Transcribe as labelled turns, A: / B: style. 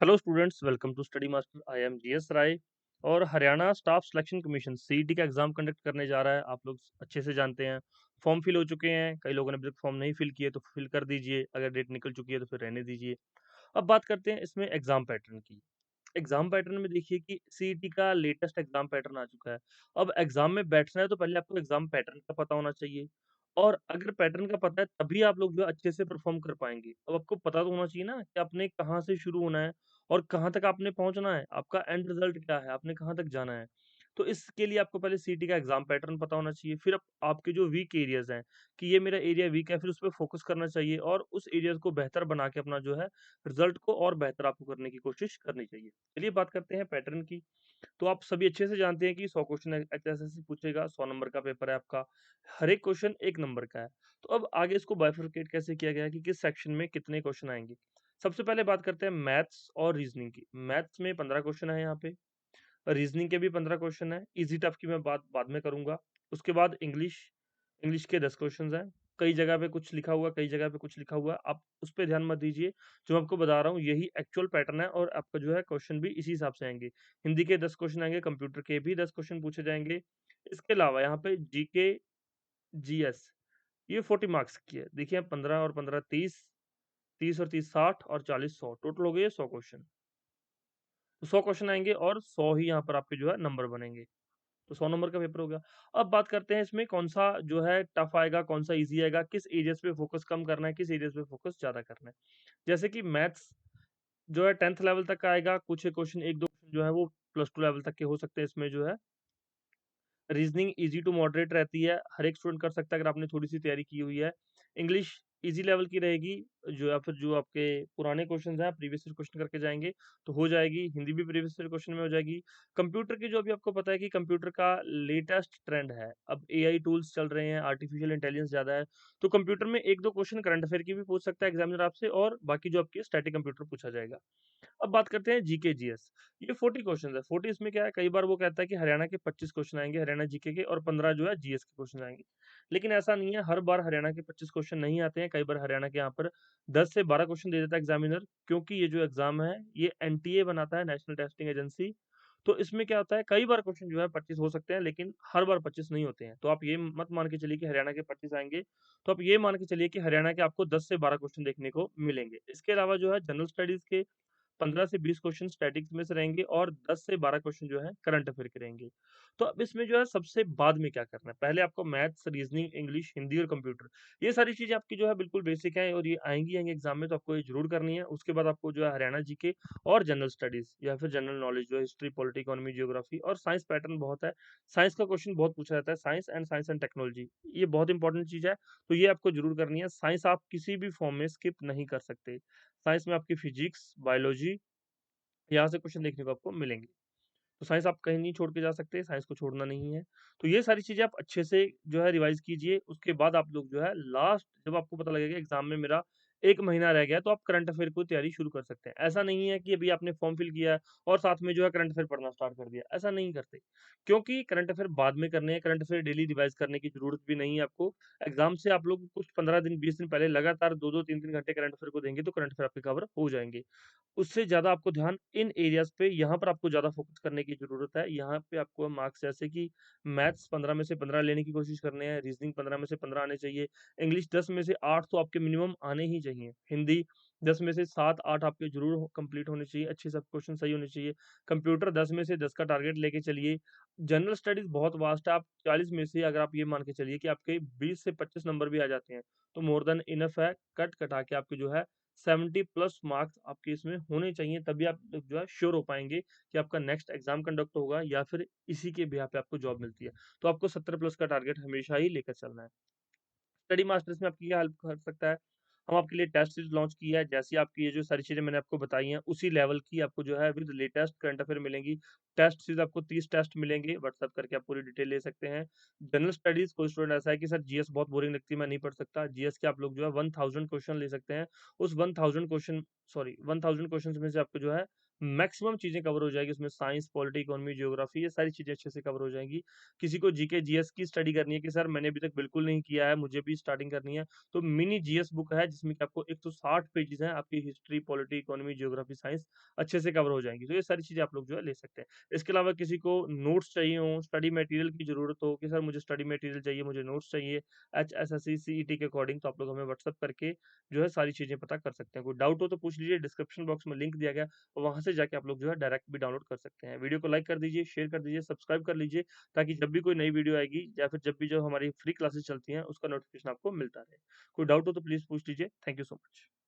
A: Hello students, welcome to study master. I am GS Rai. और Haryana staff selection commission CET का exam conduct करने जा रहा है। आप लोग अच्छे से जानते हैं। फॉर्म फिल हो चुके हैं, कई लोगों ने अभी तक फॉर्म नहीं फिल किए तो फिल कर दीजिए, अगर डेट निकल चुकी है तो फिर रहने दीजिए। अब बात करते हैं इसमें एग्जाम पैटर्न की। एग्जाम पैटर्न में देखिए कि सीईटी का लेटेस्ट एग्जाम पैटर्न आ चुका है। अब एग्जाम में बैठना है तो पहले आपको एग्जाम पैटर्न का पता होना चाहिए। और अगर पैटर्न का पता है तभी आप लोग जो है अच्छे से परफॉर्म कर पाएंगे। अब आपको पता तो होना चाहिए ना कि आपने कहाँ से शुरू होना है और कहाँ तक आपने पहुंचना है, आपका एंड रिजल्ट क्या है, आपने कहाँ तक जाना है। तो इसके लिए आपको पहले सीईटी का एग्जाम पैटर्न पता होना चाहिए। फिर आपके जो वीक एरियाज हैं कि ये मेरा एरिया वीक है, फिर उस पर फोकस करना चाहिए और उस एरियाज को बेहतर बना के अपना जो है रिजल्ट को और बेहतर आपको करने की कोशिश करनी चाहिए। चलिए बात करते हैं पैटर्न की। तो आप सभी अच्छे से जानते हैं कि 100 क्वेश्चन एचएसएससी पूछेगा, 100 नंबर का पेपर है आपका। हर एक क्वेश्चन 1 नंबर का है। तो अब आगे इसको बाइफरकेट कैसे किया गया है कि किस सेक्शन में कितने क्वेश्चन आएँगे। सबसे पहले बात करते हैं मैथ्स और रीजनिंग की। मैथ्स में 15 क्वेश्चन है यहाँ पे, रीजनिंग के भी 15 क्वेश्चन है, ईज़ी टफ की मैं बात बाद में करूँगा। उसके बाद इंग्लिश, इंग्लिश के 10 क्वेश्चन्स हैं। कई जगह पे कुछ लिखा हुआ है, कई जगह पे कुछ लिखा हुआ है, आप उस पे ध्यान मत दीजिए। जो मैं आपको बता रहा हूँ यही एक्चुअल पैटर्न है और आपका जो है क्वेश्चन भी इसी हिसाब से आएँगे। हिंदी के 10 क्वेश्चन आएँगे, कंप्यूटर के भी 10 क्वेश्चन पूछे जाएँगे। इसके अलावा यहाँ पे जीके, जीएस ये 40 मार्क्स की है। देखिए 15 और 15 30, 30 और 30 60 और 40 100, टोटल हो गए 100 क्वेश्चन। तो 100 क्वेश्चन आएँगे और 100 ही यहाँ पर आपके जो है नंबर बनेंगे। तो 100 नंबर का पेपर हो गया। अब बात करते हैं इसमें कौन-सा जो है टफ आएगा, कौन-सा ईज़ी आएगा, किस एरियाज़ पे फोकस कम करना है, किस एरियाज़ पे फोकस ज़्यादा करना है। जैसे कि मैथ्स जो है 10th लेवल तक का आएगा, कुछ एक क्वेश्चन 1-2 क्वेश्चन जो है वो प्लस 2 लेवल तक के हो सकते हैं इसमें जो है। रीजनिंग ईज़ी टू मॉडरेट रहती है, हर एक स्टूडेंट कर सकता है अगर आपने थोड़ी-सी तैयारी की हुई है। इंग्लिश ईज़ी लेवल की रहेगी, जो या फिर जो आपके पुराने क्वेश्चन्स हैं, प्रीवियस ईयर क्वेश्चन करके जाएँगे, तो हो जाएगी। हिंदी भी प्रीवियस ईयर क्वेश्चन में हो जाएगी। कंप्यूटर की जो अभी आपको पता है कि कंप्यूटर का लेटेस्ट ट्रेंड है, अब एआई टूल्स चल रहे हैं, आर्टिफिशियल इंटेलिजेंस ज़्यादा है, तो कंप्यूटर में 1-2 क्वेश्चन करंट अफेयर की भी पूछ सकता है एग्ज़ामिनर आपसे और बाकी जो आपकी स्टैटिक कंप्यूटर पूछा जाएगा। अब बात करते हैं जीके जीएस। ये 40 क्वेश्चन है। 40 इसमें क्या है, कई बार वो कहता है कि हरियाणा के 25 क्वेश्चन आएँगे हरियाणा जीके के और 15 जो है जीएस के क्वेश्चन आएँगे। लेकिन ऐसा नहीं है, हर बार हरियाणा के 25 क्वेश्चन नहीं आते हैं। कई बार हरियाणा के यहाँ पर 10 से 12 क्वेश्चन दे देता है एग्ज़ामिनर, क्योंकि ये जो एग्ज़ाम है ये एनटीए बनाता है, नेशनल टेस्टिंग एजेंसी। तो इसमें क्या होता है, कई बार क्वेश्चन जो है 25 हो सकते हैं, लेकिन हर बार 25 नहीं होते हैं। तो आप ये मत मान के चलिए कि हरियाणा के 25 आएँगे, तो आप ये मान के चलिए कि हरियाणा के आपको 10 से 12 क्वेश्चन देखने को मिलेंगे। इसके अलावा जो है जनरल स्टडीज़ के 15 से 20 क्वेश्चन स्टैटिक्स में से रहेंगे और 10 से 12 क्वेश्चन जो है करंट अफेयर के रहेंगे। तो अब इसमें जो है सबसे बाद में क्या करना है, पहले आपको मैथ्स, रीजनिंग, इंग्लिश, हिंदी और कंप्यूटर ये सारी चीज़ें आपकी जो है बिल्कुल बेसिक हैं और ये आएँगी एग्ज़ाम में, तो आपको ये ज़रूर करनी है। उसके बाद आपको जो है हरियाणा जीके और जनरल स्टडीज़ या फिर जनरल नॉलेज जो है हिस्ट्री, पॉलिटी, इकोनॉमी, जियोग्राफी और साइंस पैटर्न बहुत है। साइंस का क्वेश्चन बहुत पूछा जाता है, साइंस एंड टेक्नोलॉजी ये बहुत इंपॉर्टेंट चीज़ है, तो ये आपको ज़रूर करनी है। साइंस आप किसी भी फॉर्म में स्किप नहीं कर सकते। साइंस में आपकी फिजिक्स, बायोलॉजी यहाँ से क्वेश्चन देखने को आपको मिलेंगे। तो साइंस आप कहीं नहीं छोड़ के जा सकते, साइंस को छोड़ना नहीं है। तो ये सारी चीज़ें आप अच्छे से जो है रिवाइज़ कीजिए, उसके बाद आप लोग जो है लास्ट जब आपको पता लगेगा एग्ज़ाम में मेरा 1 महीना रह गया है, तो आप करंट अफ़ेयर की तैयारी शुरू कर सकते हैं। ऐसा नहीं है कि अभी आपने फॉर्म फिल किया है और साथ में जो है करंट अफ़ेयर पढ़ना स्टार्ट कर दिया, ऐसा नहीं करते। क्योंकि करंट अफ़ेयर बाद में करने हैं, करंट अफ़ेयर डेली रिवाइज़ करने की ज़रूरत भी नहीं है आपको। एग्ज़ाम से आप लोग कुछ 15 दिन, 20 दिन पहले लगातार 2-2, 3-3 घंटे करंट अफ़ेयर को देंगे, तो करंट अफ़ेयर आपके कवर हो जाएँगे। उससे ज़्यादा आपको ध्यान इन एरियाज़ पे यहाँ पर आपको ज़्यादा फ़ोकस करने की ज़रूरत है। यहाँ पे आपको मार्क्स जैसे कि मैथ्स 15 में से 15 लेने की कोशिश करनी है, रीज़निंग 15 में से 15 आने चाहिए, इंग्लिश 10 में से 8 तो आपके मिनिमम आने ही चाहिए, हिंदी 10 में से 7-8 आपके ज़रूर कंप्लीट होने चाहिए, अच्छे सब क्वेश्चन सही होने चाहिए, कंप्यूटर 10 में से 10 का टारगेट लेके चलिए। जनरल स्टडीज़ बहुत वास्ट है, आप 40 में से अगर आप ये मान के चलिए कि आपके 20 से 25 नंबर भी आ जाते हैं, तो मोर देन इनफ है, कट-कटा के आपके जो है 70 प्लस मार्क्स आपके इसमें होने चाहिए, तभी आप जो है श्योर हो पाएँगे कि आपका नेक्स्ट एग्ज़ाम कंडक्ट होगा या फिर इसी के बिहाफ़ पे आपको जॉब मिलती है। तो आपको 70 प्लस का टारगेट हमेशा ही लेकर चलना है। स्टडी मास्टर्स में आपकी क्या हेल्प कर सकता है? हम आपके लिए टेस्ट सीरीज़ लॉन्च की है, जैसे आपकी ये जो सारी चीज़ें मैंने आपको बताई हैं, उसी लेवल की आपको जो है विद लेटेस्ट करंट अफेयर मिलेंगी। टेस्ट सीरीज़ आपको 30 टेस्ट मिलेंगे, व्हाट्सएप करके आप पूरी डिटेल ले सकते हैं। जनरल स्टडीज़ कोई स्टूडेंट ऐसा है कि सर जीएस बहुत बोरिंग लगती है, मैं नहीं पढ़ सकता। जीएस के आप लोग जो है 1000 क्वेश्चन ले सकते हैं। उस 1000 क्वेश्चन 1000 क्वेश्चंस में से आपको जो है मैक्सिमम चीज़ें कवर हो जाएगी। उसमें साइंस, पॉलिटी, इकोनॉमी, जियोग्राफी ये सारी चीज़ें अच्छे से कवर हो जाएँगी। किसी को जीके, जीएस की स्टडी करनी है कि सर मैंने अभी तक बिल्कुल नहीं किया है, मुझे भी स्टार्टिंग करनी है, तो मिनी जीएस बुक है जिसमें कि आपको 160 पेजेज़ हैं, आपकी history, polity, economy, geography, science अच्छे से कवर हो जाएँगी। तो ये सारी चीज़ें आप लोग जो है ले सकते हैं। इसके अलावा किसी को नोट्स चाहिए हों, स्टडी मटेरियल की ज़रूरत हो कि सर मुझे स्टडी मटेरियल चाहिए, मुझे नोट्स चाहिए एचएसएससी, सीईटी के अकॉर्डिंग, तो आप लोग हमें व्हाट्सएप करके जो है सारी चीज़ें पता कर सकते हैं। कोई डाउट हो तो पूछ लीजिए, डिस्क्रिप्शन बॉक्स में लिंक दिया गया, वहाँ से जाके आप लोग जो है डायरेक्ट भी डाउनलोड कर सकते हैं। वीडियो को लाइक कर दीजिए, शेयर कर दीजिए, सब्सक्राइब कर लीजिए, ताकि जब भी कोई नई वीडियो आएगी या फिर जब भी जो हमारी फ्री क्लासेस चलती हैं, उसका नोटिफ़िकेशन आपको मिलता रहे। कोई डाउट हो तो प्लीज़ पूछ लीजिए। Thank you so much.